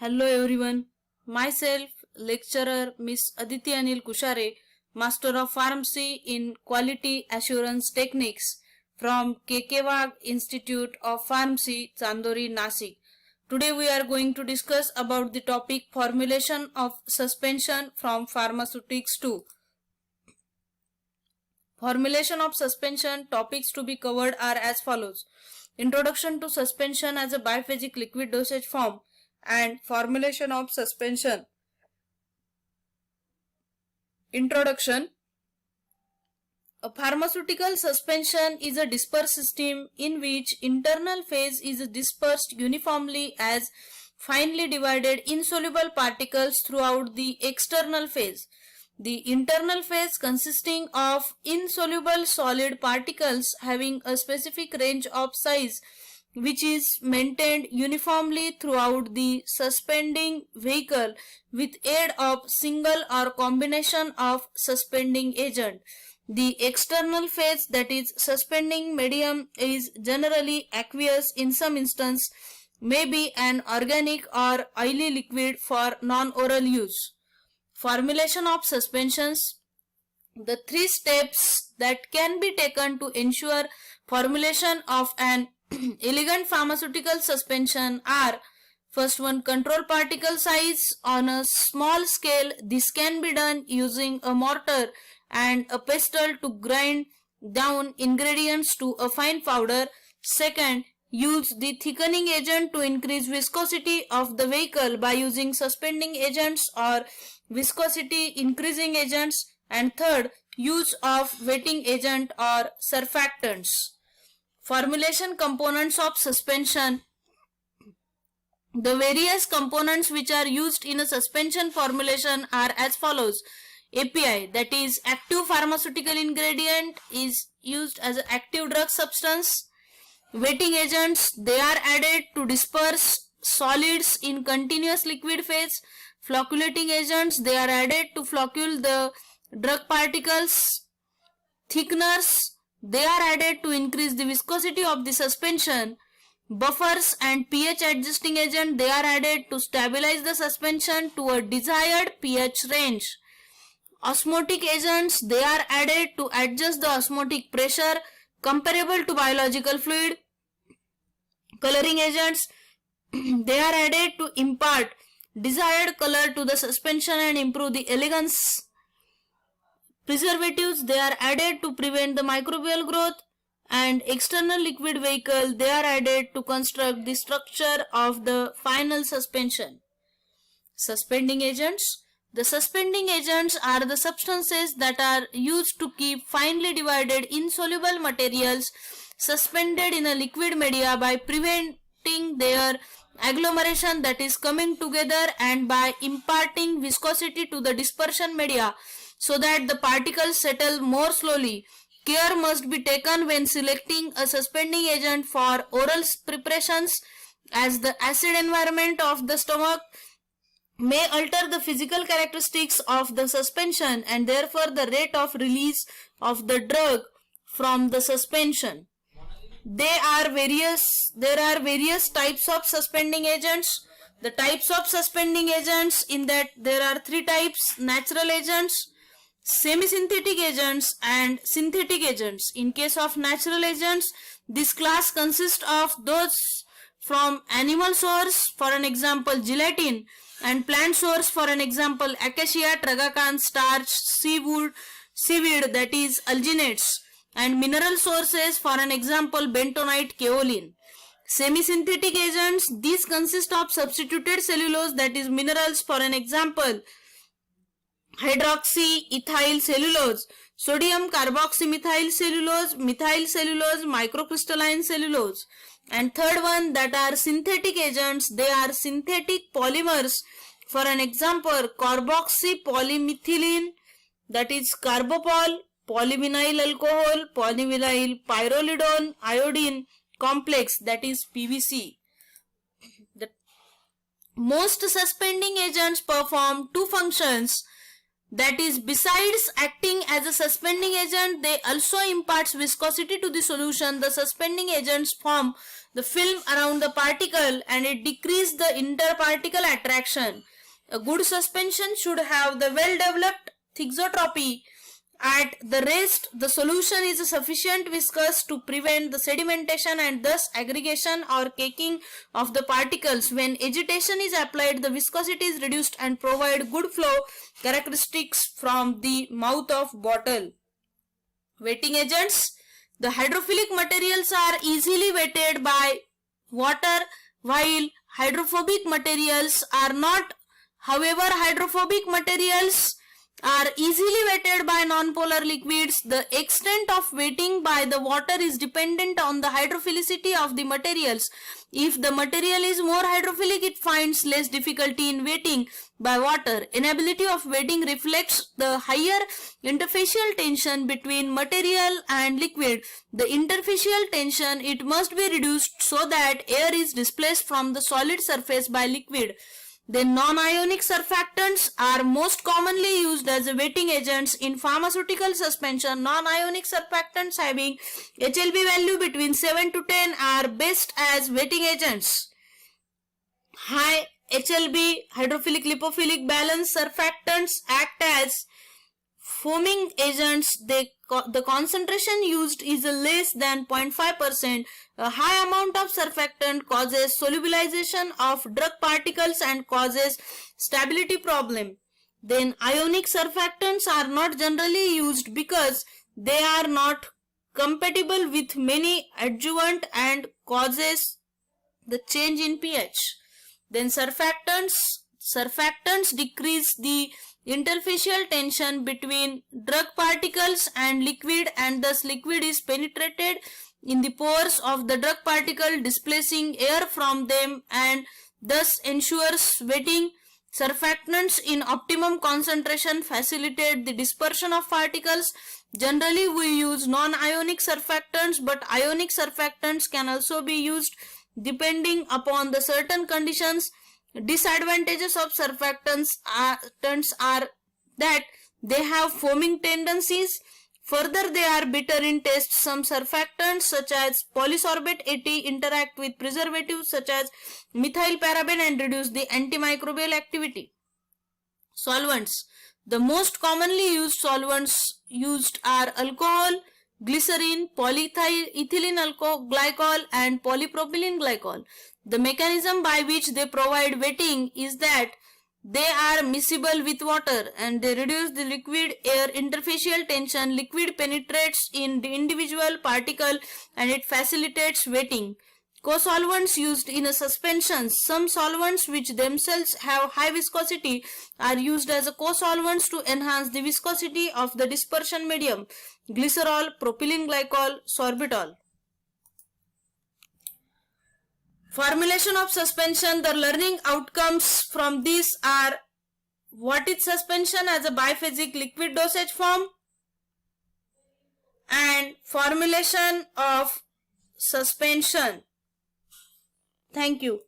Hello everyone, myself lecturer Miss Aditi Anil Kushare, Master of Pharmacy in Quality Assurance Techniques from Kekewag Institute of Pharmacy, Chandori, Nasik. Today we are going to discuss about the topic formulation of suspension from pharmaceutics 2. Formulation of suspension topics to be covered are as follows: Introduction to suspension as a biphasic liquid dosage form and formulation of suspension. Introduction. A pharmaceutical suspension is a dispersed system in which internal phase is dispersed uniformly as finely divided insoluble particles throughout the external phase. The internal phase consisting of insoluble solid particles having a specific range of size which is maintained uniformly throughout the suspending vehicle with aid of single or combination of suspending agent. The external phase, that is suspending medium, is generally aqueous. In some instance may be an organic or oily liquid for non-oral use. Formulation of suspensions. The three steps that can be taken to ensure formulation of an elegant pharmaceutical suspension are: first one, control particle size on a small scale. This can be done using a mortar and a pestle to grind down ingredients to a fine powder. Second, use the thickening agent to increase viscosity of the vehicle by using suspending agents or viscosity increasing agents. And third, use of wetting agent or surfactants. Formulation components of suspension. The various components which are used in a suspension formulation are as follows: API, that is active pharmaceutical ingredient, is used as an active drug substance. Wetting agents, they are added to disperse solids in continuous liquid phase. Flocculating agents, they are added to floccule the drug particles. Thickeners, they are added to increase the viscosity of the suspension. Buffers and pH adjusting agent, they are added to stabilize the suspension to a desired pH range. Osmotic agents, they are added to adjust the osmotic pressure comparable to biological fluid. Coloring agents, they are added to impart desired color to the suspension and improve the elegance. Preservatives, they are added to prevent the microbial growth. And external liquid vehicle, they are added to construct the structure of the final suspension. Suspending agents. The suspending agents are the substances that are used to keep finely divided insoluble materials suspended in a liquid media by preventing their agglomeration, that is coming together, and by imparting viscosity to the dispersion media so that the particles settle more slowly. Care must be taken when selecting a suspending agent for oral preparations, as the acid environment of the stomach may alter the physical characteristics of the suspension and therefore the rate of release of the drug from the suspension. There are various types of suspending agents. The types of suspending agents, in that there are three types: natural agents, semi-synthetic agents, and synthetic agents. In case of natural agents, this class consists of those from animal source, for an example gelatin, and plant source, for an example acacia, tragacan, starch, seaweed, that is alginates, and mineral sources, for an example bentonite, kaolin. Semi-synthetic agents, these consist of substituted cellulose, that is minerals, for an example hydroxyethyl cellulose, sodium carboxymethyl cellulose, methyl cellulose, microcrystalline cellulose. And third one, that are synthetic agents, they are synthetic polymers, for an example carboxypolymethylene, that is carbopol, polyvinyl alcohol, polyvinyl pyrrolidone iodine complex, that is PVC. Most suspending agents perform two functions. That is, besides acting as a suspending agent, they also imparts viscosity to the solution. The suspending agents form the film around the particle and it decreases the interparticle attraction. A good suspension should have the well-developed chixotropy. At the rest, the solution is sufficient viscous to prevent the sedimentation and thus aggregation or caking of the particles. When agitation is applied, the viscosity is reduced and provide good flow characteristics from the mouth of bottle. Wetting agents. The hydrophilic materials are easily wetted by water while hydrophobic materials are not. However, hydrophobic materials are easily wetted by nonpolar liquids. The extent of wetting by the water is dependent on the hydrophilicity of the materials. If the material is more hydrophilic, it finds less difficulty in wetting by water. Inability of wetting reflects the higher interfacial tension between material and liquid. The interfacial tension, it must be reduced so that air is displaced from the solid surface by liquid. The non-ionic surfactants are most commonly used as wetting agents in pharmaceutical suspension. Non-ionic surfactants having HLB value between 7 to 10 are best as wetting agents. High HLB hydrophilic lipophilic balance surfactants act as foaming agents. The concentration used is less than 0.5%. A high amount of surfactant causes solubilization of drug particles and causes stability problem. Then ionic surfactants are not generally used because they are not compatible with many adjuvant and causes the change in pH. Then surfactants decrease the interfacial tension between drug particles and liquid and thus liquid is penetrated in the pores of the drug particle, displacing air from them and thus ensures wetting. Surfactants in optimum concentration facilitate the dispersion of particles. Generally, we use non-ionic surfactants, but ionic surfactants can also be used depending upon the certain conditions. Disadvantages of surfactants are that they have foaming tendencies. Further, they are bitter in taste. Some surfactants such as polysorbate 80 interact with preservatives such as methyl paraben and reduce the antimicrobial activity. Solvents. The most commonly used solvents used are alcohol, glycerin, polyethylene glycol and polypropylene glycol. The mechanism by which they provide wetting is that they are miscible with water and they reduce the liquid air interfacial tension. Liquid penetrates in the individual particle and it facilitates wetting. Co-solvents used in a suspension. Some solvents which themselves have high viscosity are used as a co-solvents to enhance the viscosity of the dispersion medium. Glycerol, propylene glycol, sorbitol. Formulation of suspension. The learning outcomes from this are: what is suspension as a biphasic liquid dosage form, and formulation of suspension. Thank you.